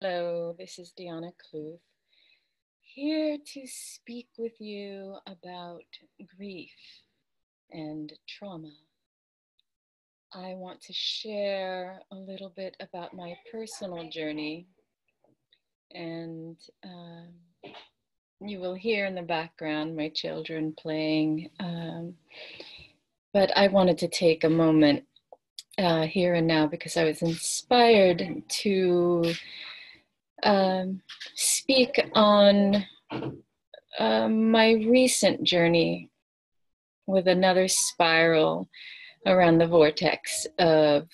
Hello, this is Deanna Kluth, here to speak with you about grief and trauma. I want to share a little bit about my personal journey, and you will hear in the background my children playing, but I wanted to take a moment here and now because I was inspired to speak on my recent journey with another spiral around the vortex of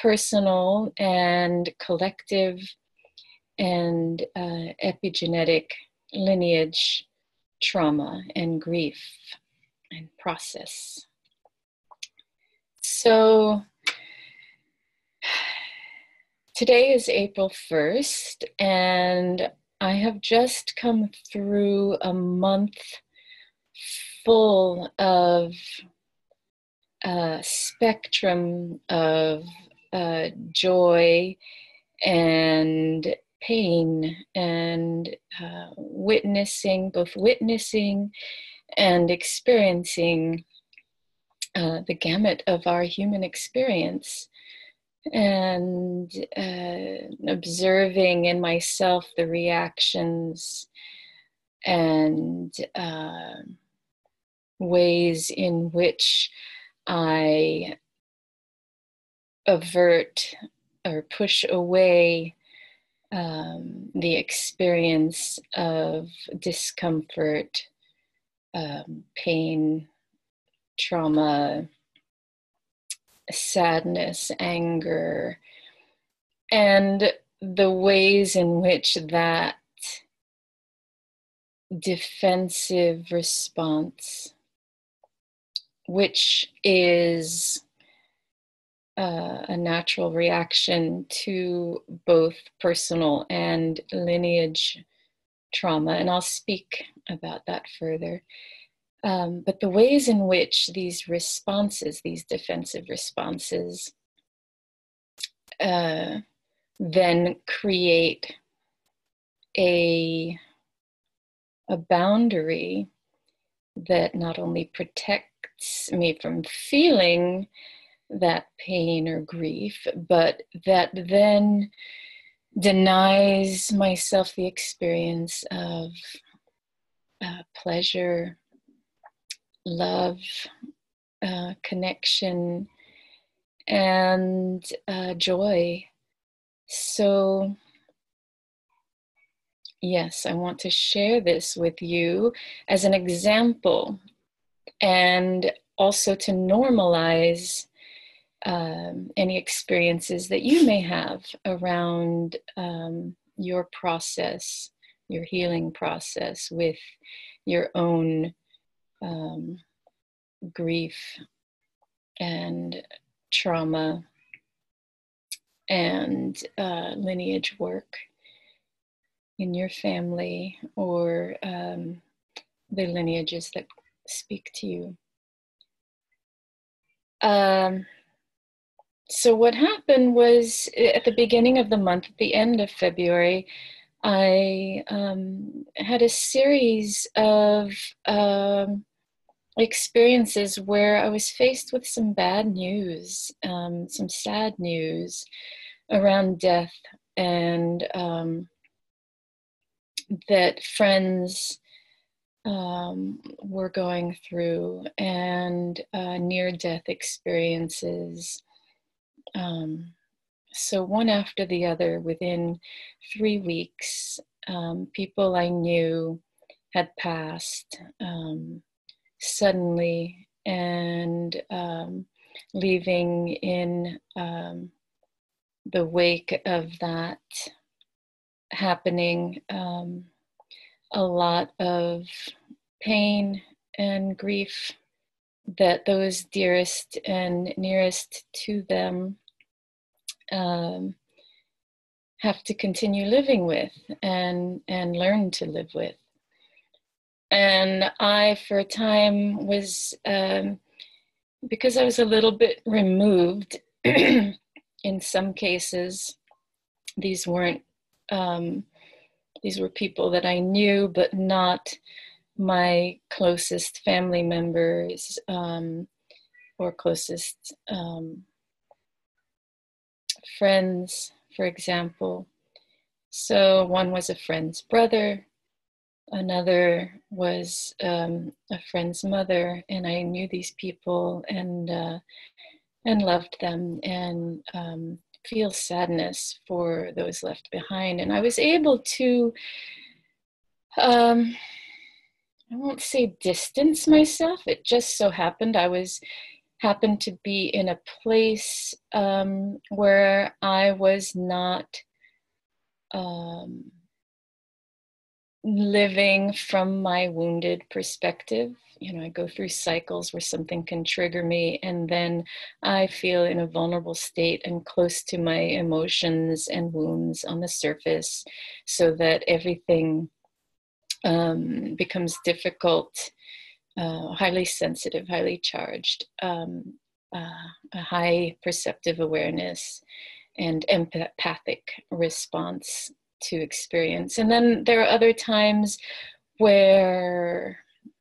personal and collective and epigenetic lineage trauma and grief and process. So today is April 1st, and I have just come through a month full of a spectrum of joy and pain and both witnessing and experiencing the gamut of our human experience, and observing in myself the reactions and ways in which I avert or push away the experience of discomfort, pain, trauma, sadness, anger, and the ways in which that defensive response, which is a natural reaction to both personal and lineage trauma, and I'll speak about that further. But the ways in which these responses, these defensive responses, then create a boundary that not only protects me from feeling that pain or grief, but that then denies myself the experience of pleasure, love, connection, and joy. So, yes, I want to share this with you as an example, and also to normalize any experiences that you may have around your process, your healing process with your own grief and trauma and lineage work in your family, or the lineages that speak to you. So what happened was, at the beginning of the month, at the end of February, I had a series of experiences where I was faced with some bad news, some sad news around death, and that friends were going through, and near-death experiences. So one after the other, within 3 weeks, people I knew had passed suddenly, and leaving in the wake of that happening a lot of pain and grief that those dearest and nearest to them have to continue living with and learn to live with. And I, for a time, was, because I was a little bit removed, in some cases, these weren't These were people that I knew, but not my closest family members or closest friends, for example. So one was a friend's brother, another was a friend's mother, and I knew these people and loved them, and feel sadness for those left behind. And I was able to, I won't say distance myself. It just so happened happened to be in a place where I was not living from my wounded perspective. You know, I go through cycles where something can trigger me, and then I feel in a vulnerable state and close to my emotions and wounds on the surface, so that everything becomes difficult, highly sensitive, highly charged, a high perceptive awareness and empathic response to experience. And then there are other times where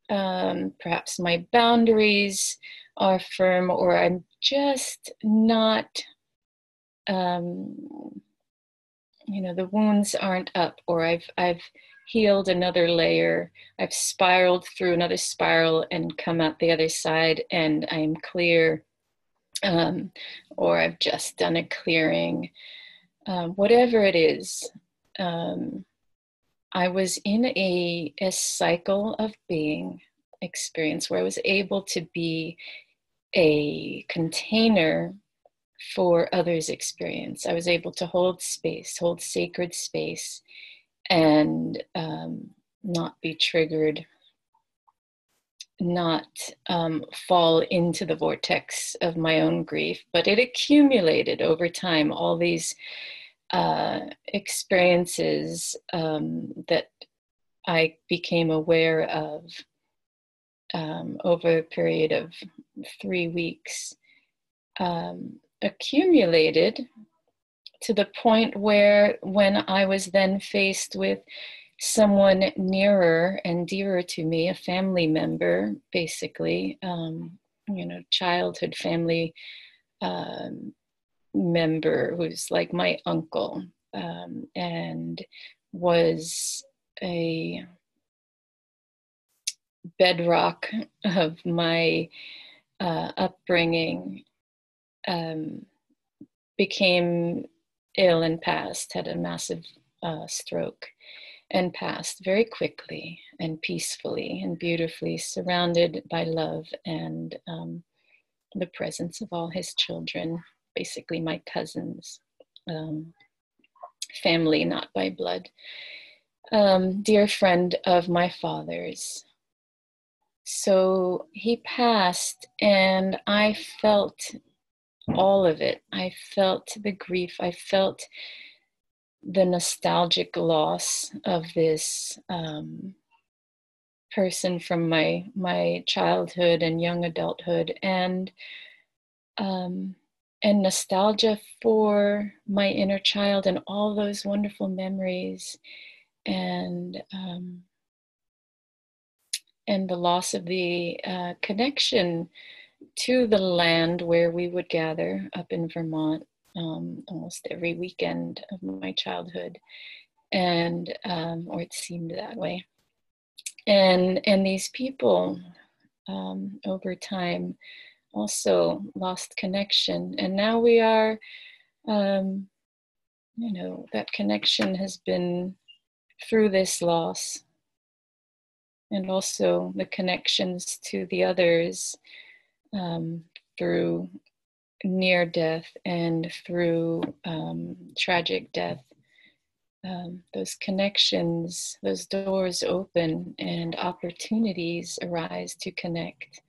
perhaps my boundaries are firm, or I'm just not, the wounds aren't up, or I've healed another layer. I've spiraled through another spiral and come out the other side, and I'm clear, or I've just done a clearing. Whatever it is, I was in a cycle of being experience where I was able to be a container for others' experience. I was able to hold space, hold sacred space, and not be triggered, not fall into the vortex of my own grief. But it accumulated over time, all these experiences that I became aware of over a period of 3 weeks, accumulated to the point where, when I was then faced with someone nearer and dearer to me, a family member, basically, childhood family member who's like my uncle, and was a bedrock of my upbringing, became ill and passed, had a massive stroke, and passed very quickly and peacefully and beautifully, surrounded by love and the presence of all his children, basically my cousins, family not by blood, dear friend of my father's. So he passed, and I felt all of it. I felt the grief. I felt the nostalgic loss of this person from my childhood and young adulthood, and nostalgia for my inner child and all those wonderful memories, and the loss of the connection to the land where we would gather up in Vermont almost every weekend of my childhood, and or it seemed that way. And these people over time also lost connection, and now we are, that connection has been through this loss, and also the connections to the others through near death and through tragic death. Those connections, those doors open, and opportunities arise to connect.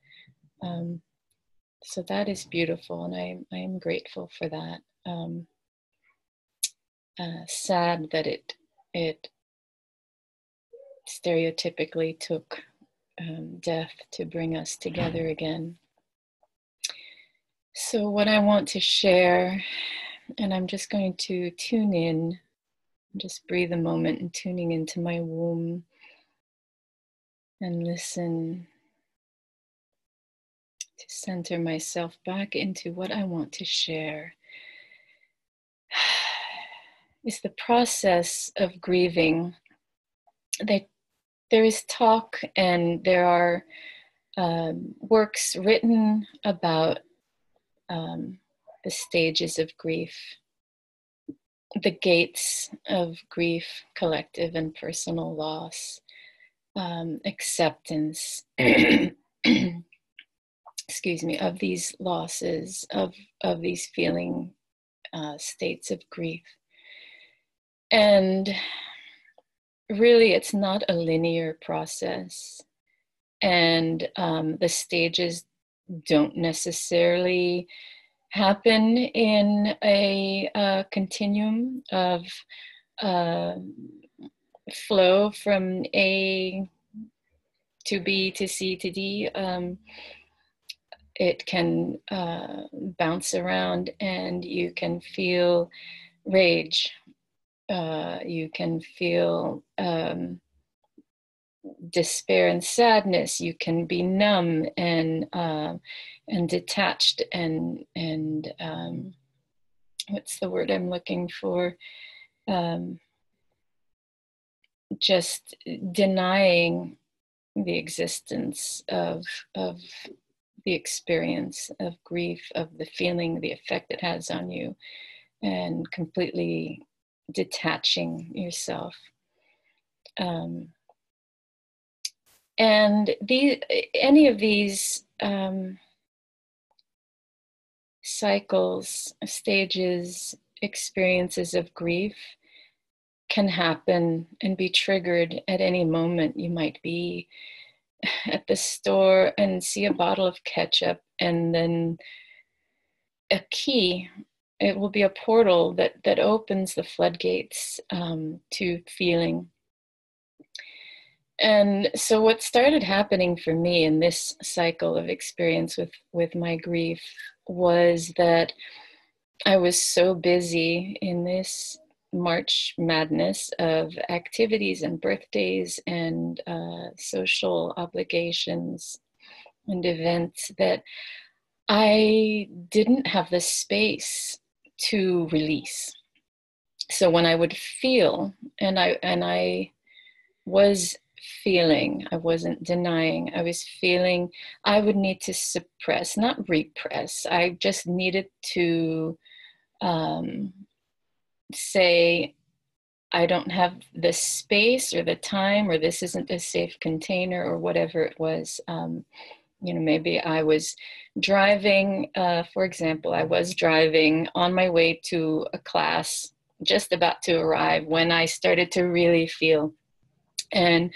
So that is beautiful, and I'm grateful for that. Sad that it stereotypically took death to bring us together again. So what I want to share, and I'm just going to tune in Just breathe a moment and tuning into my womb and listen to center myself back into what I want to share. It's the process of grieving. There is talk and there are works written about the stages of grief, the gates of grief, collective and personal loss, acceptance, excuse me, of these losses, of these feeling states of grief. And really, it's not a linear process. And the stages don't necessarily happen in a continuum of flow from A to B to C to D. It can bounce around, and you can feel rage. You can feel despair and sadness. You can be numb and detached and what's the word I'm looking for? Just denying the existence of the experience of grief, of the feeling, the effect it has on you, and completely detaching yourself. And any of these cycles, stages, experiences of grief can happen and be triggered at any moment. You might be at the store and see a bottle of ketchup, and then a key, it will be a portal that opens the floodgates to feeling. And so what started happening for me in this cycle of experience with my grief was that I was so busy in this March madness of activities and birthdays and social obligations and events that I didn't have the space to release. So when I would feel, and I was feeling, I wasn't denying, I was feeling, I would need to suppress, not repress. I just needed to say, I don't have the space or the time, or this isn't a safe container, or whatever it was. Maybe I was driving, for example, I was driving on my way to a class, just about to arrive, when I started to really feel. And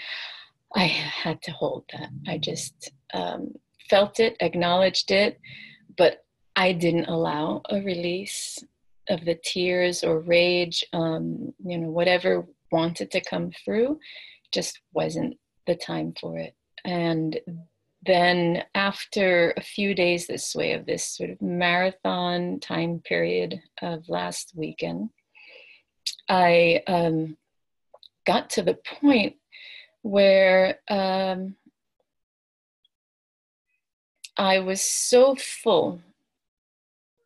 I had to hold that. I just felt it, acknowledged it, but I didn't allow a release of the tears or rage, whatever wanted to come through, just wasn't the time for it. And then after a few days this way, of this sort of marathon time period of last weekend, I got to the point where I was so full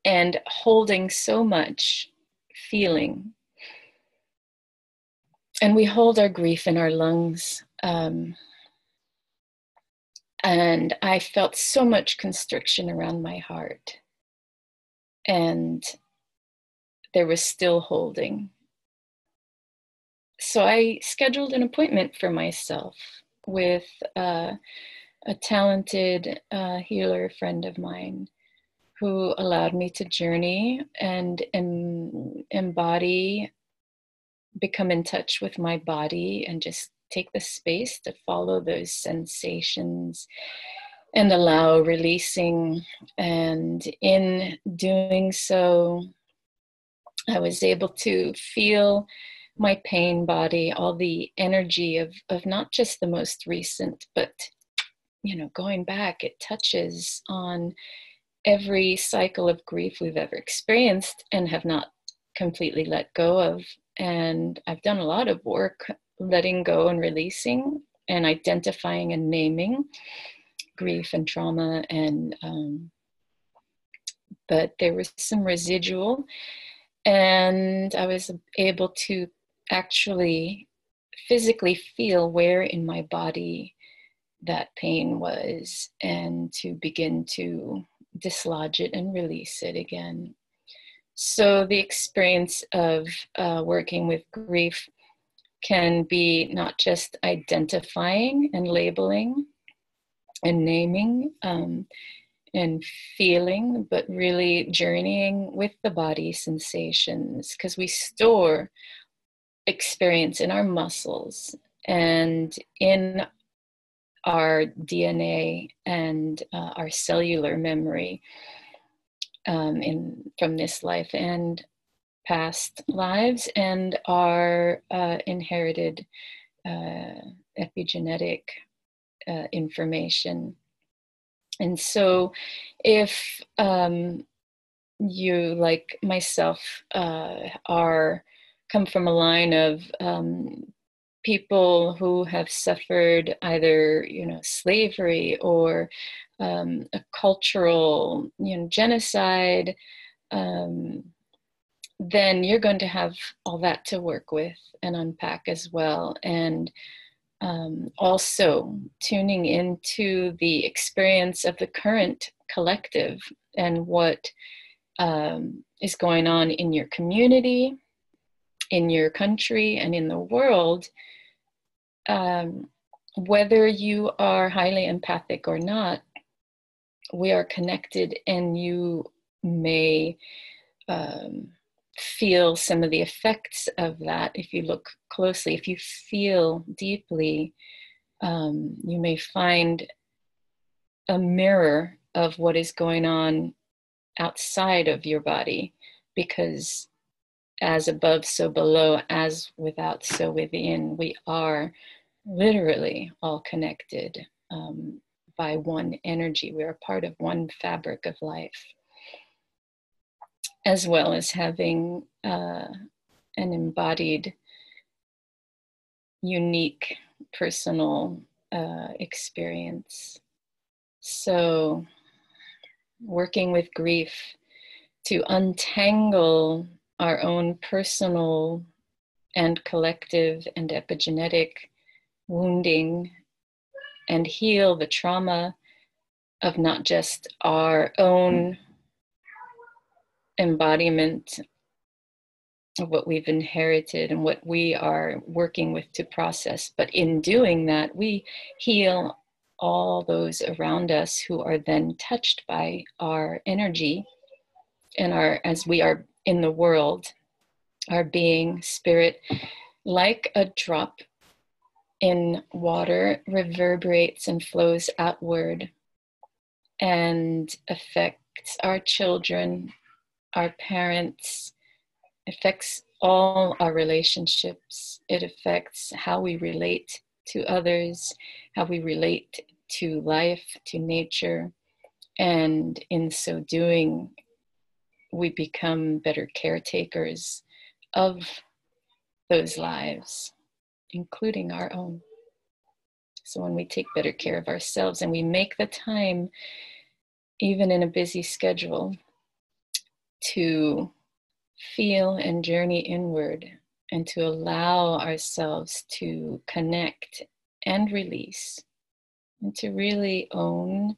and holding so much feeling. And we hold our grief in our lungs. And I felt so much constriction around my heart. And there was still holding. So I scheduled an appointment for myself with a talented healer friend of mine, who allowed me to journey and embody, become in touch with my body, and just take the space to follow those sensations and allow releasing. And in doing so, I was able to feel my pain body, all the energy of not just the most recent, but going back, it touches on every cycle of grief we've ever experienced and have not completely let go of. And I've done a lot of work letting go and releasing and identifying and naming grief and trauma, and but there was some residual, and I was able to actually physically feel where in my body that pain was, and to begin to dislodge it and release it again. So the experience of working with grief can be not just identifying and labeling and naming and feeling, but really journeying with the body sensations, because we store experience in our muscles and in our DNA and our cellular memory from this life and past lives, and our inherited epigenetic information. And so if you, like myself, come from a line of people who have suffered either, slavery or a cultural, genocide, then you're going to have all that to work with and unpack as well. And also tuning into the experience of the current collective and what is going on in your community, in your country, and in the world. Whether you are highly empathic or not, we are connected, and you may feel some of the effects of that if you look closely. If you feel deeply, you may find a mirror of what is going on outside of your body, because as above, so below, as without, so within, we are literally all connected by one energy. We are part of one fabric of life, as well as having an embodied, unique, personal experience. So, working with grief to untangle our own personal and collective and epigenetic wounding and heal the trauma of not just our own embodiment of what we've inherited and what we are working with to process, but in doing that, we heal all those around us who are then touched by our energy and as we are in the world, our being, spirit, like a drop in water, reverberates and flows outward and affects our children, our parents, affects all our relationships. It affects how we relate to others, how we relate to life, to nature. And in so doing, we become better caretakers of those lives, including our own. So when we take better care of ourselves and we make the time, even in a busy schedule, to feel and journey inward and to allow ourselves to connect and release and to really own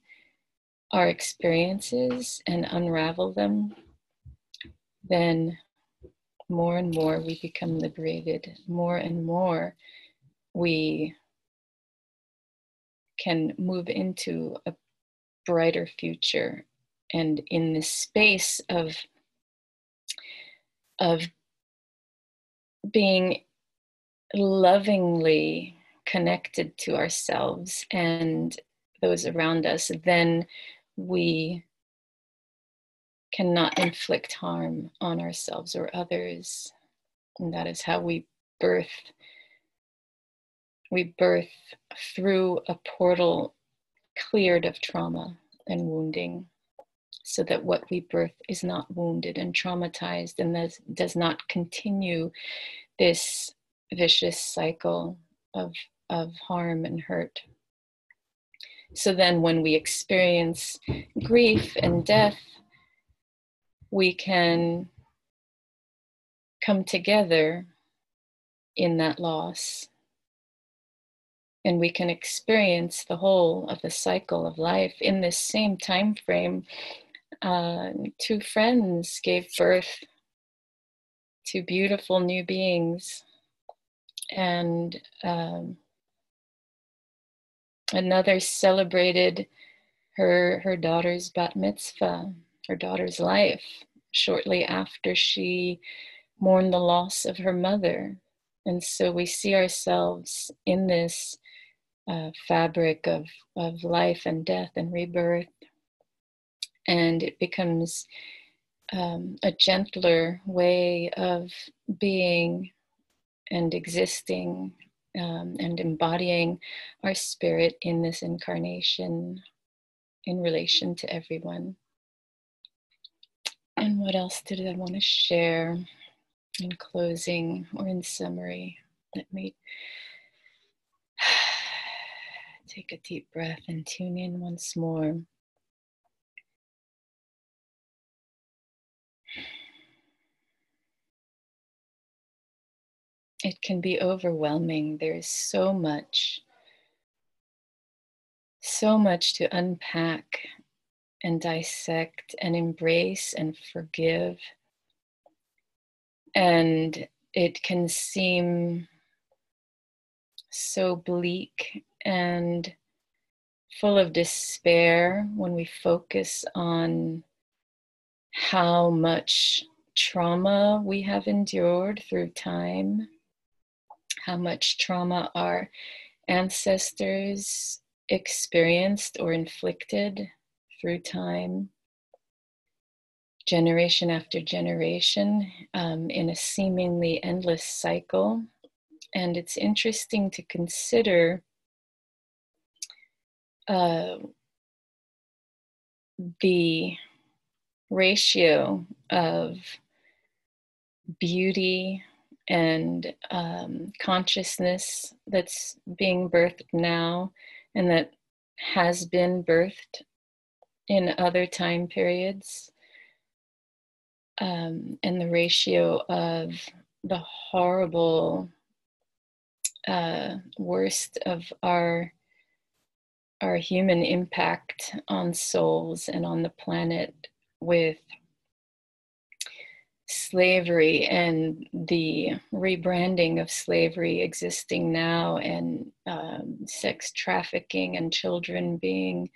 our experiences and unravel them, then more and more we become liberated. More and more we can move into a brighter future. And in this space of being lovingly connected to ourselves and those around us, then we cannot inflict harm on ourselves or others. And that is how we birth. We birth through a portal cleared of trauma and wounding, so that what we birth is not wounded and traumatized and does not continue this vicious cycle of harm and hurt. So then when we experience grief and death, we can come together in that loss, and we can experience the whole of the cycle of life in this same time frame. Two friends gave birth to beautiful new beings, and another celebrated her daughter's bat mitzvah, her daughter's life, shortly after she mourned the loss of her mother. And so we see ourselves in this fabric of life and death and rebirth, and it becomes a gentler way of being and existing and embodying our spirit in this incarnation in relation to everyone. And what else did I want to share in closing or in summary? Let me take a deep breath and tune in once more. It can be overwhelming. There's so much to unpack and dissect and embrace and forgive. And it can seem so bleak and full of despair when we focus on how much trauma we have endured through time, how much trauma our ancestors experienced or inflicted through time, generation after generation, in a seemingly endless cycle. And it's interesting to consider the ratio of beauty and consciousness that's being birthed now and that has been birthed in other time periods, and the ratio of the horrible worst of our human impact on souls and on the planet with slavery and the rebranding of slavery existing now, and sex trafficking and children being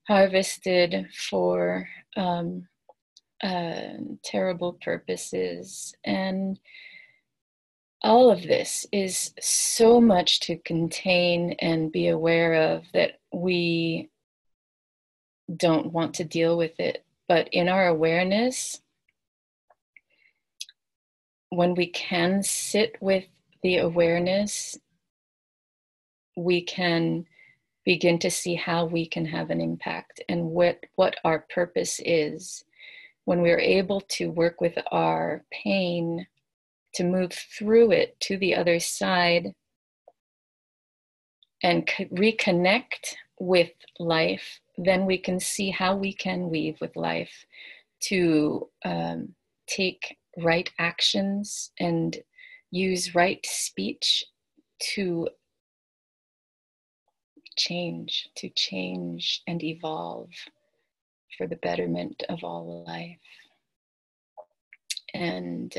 harvested for terrible purposes. And all of this is so much to contain and be aware of that we don't want to deal with it. But in our awareness, when we can sit with the awareness, we can begin to see how we can have an impact and what our purpose is. When we're able to work with our pain, to move through it to the other side and reconnect with life, then we can see how we can weave with life to take right actions and use right speech to change and evolve for the betterment of all life. And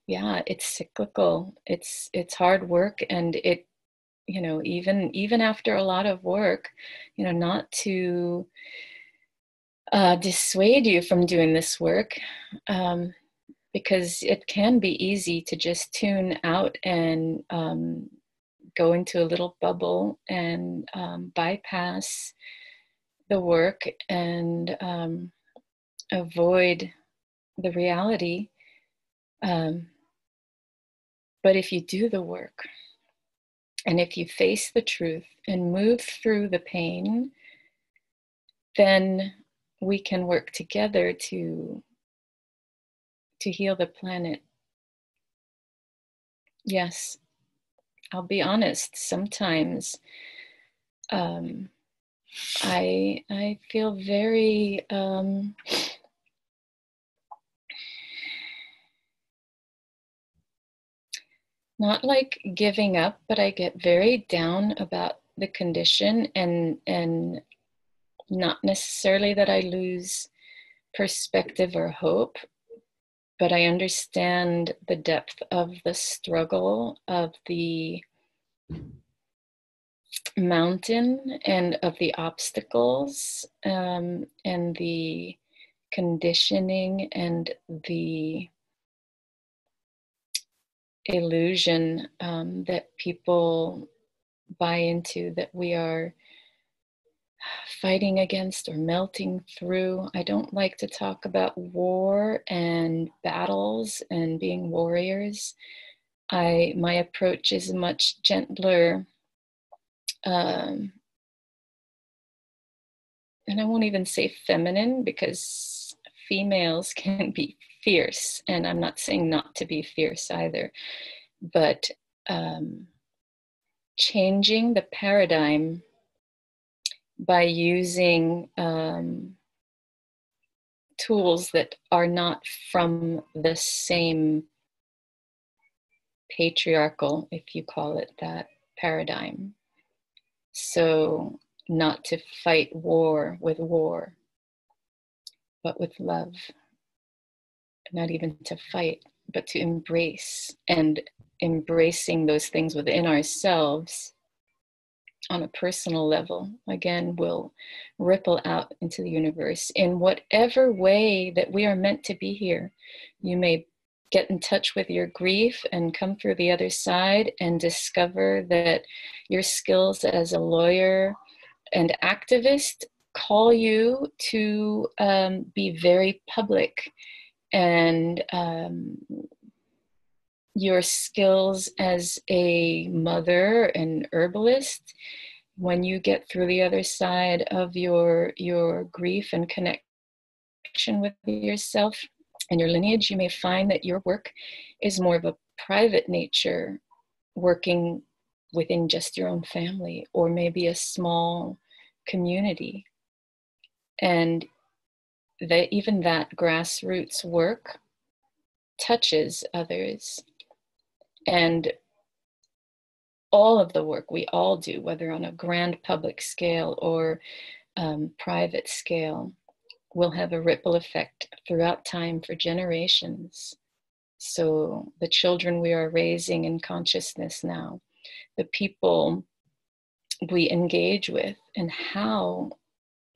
yeah, it's cyclical. It's hard work, and it, you know, even after a lot of work, you know, not to dissuade you from doing this work, because it can be easy to just tune out and go into a little bubble and bypass the work and avoid the reality. But if you do the work, and if you face the truth and move through the pain, then we can work together to heal the planet Yes, I'll be honest. Sometimes I feel very not like giving up, but I get very down about the condition, and not necessarily that I lose perspective or hope, but I understand the depth of the struggle, of the mountain, and of the obstacles, and the conditioning, and the illusion that people buy into, that we are fighting against or melting through. I don't like to talk about war and battles and being warriors. My approach is much gentler, and I won't even say feminine, because females can be fierce, and I'm not saying not to be fierce either, but changing the paradigm by using tools that are not from the same patriarchal, if you call it that, paradigm. So, not to fight war, but with love. Not even to fight, but to embrace, and embracing those things within ourselves on a personal level, again, will ripple out into the universe in whatever way that we are meant to be here. You may get in touch with your grief and come through the other side and discover that your skills as a lawyer and activist call you to be very public, and your skills as a mother and herbalist, when you get through the other side of your grief and connection with yourself and your lineage, you may find that your work is more of a private nature, working within just your own family, or maybe a small community. And that even that grassroots work touches others. And all of the work we all do, whether on a grand public scale or private scale, will have a ripple effect throughout time for generations. So the children we are raising in consciousness now, the people we engage with, and how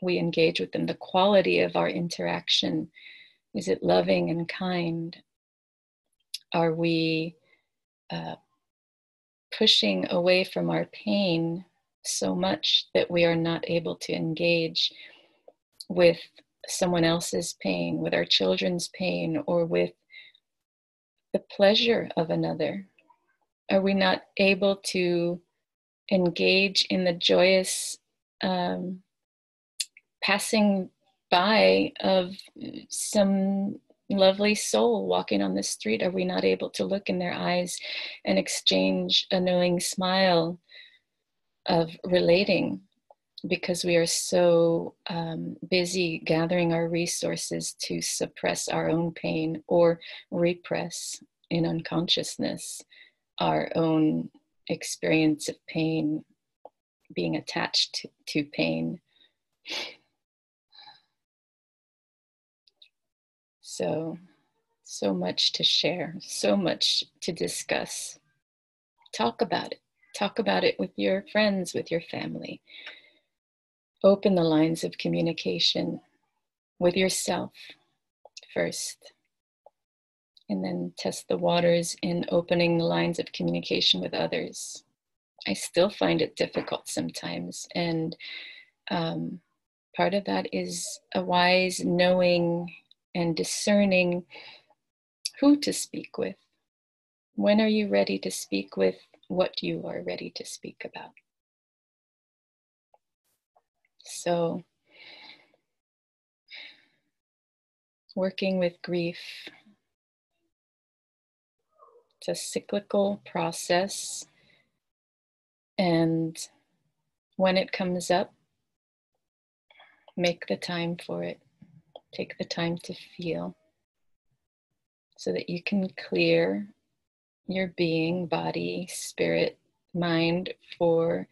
we engage with them, the quality of our interaction. Is it loving and kind? Are we pushing away from our pain so much that we are not able to engage with someone else's pain, with our children's pain, or with the pleasure of another? Are we not able to engage in the joyous passing by of some lovely soul walking on the street? Are we not able to look in their eyes and exchange a knowing smile of relating, because we are so busy gathering our resources to suppress our own pain, or repress in unconsciousness our own experience of pain, being attached to pain. So much to share, so much to discuss. Talk about it. Talk about it with your friends, with your family. Open the lines of communication with yourself first, and then test the waters in opening the lines of communication with others. I still find it difficult sometimes, and part of that is a wise knowing and discerning who to speak with. When are you ready to speak with what you are ready to speak about? So, working with grief, It's a cyclical process, and when it comes up, make the time for it. Take the time to feel so that you can clear your being, body, spirit, mind for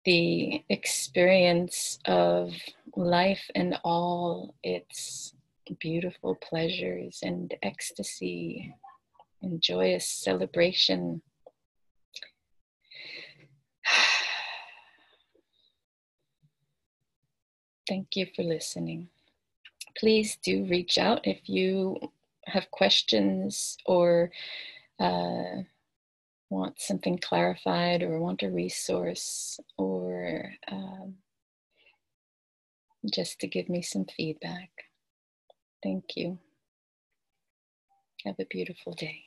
the experience of life and all its beautiful pleasures and ecstasy and joyous celebration. Thank you for listening. Please do reach out if you have questions or want something clarified or want a resource or just to give me some feedback. Thank you. Have a beautiful day.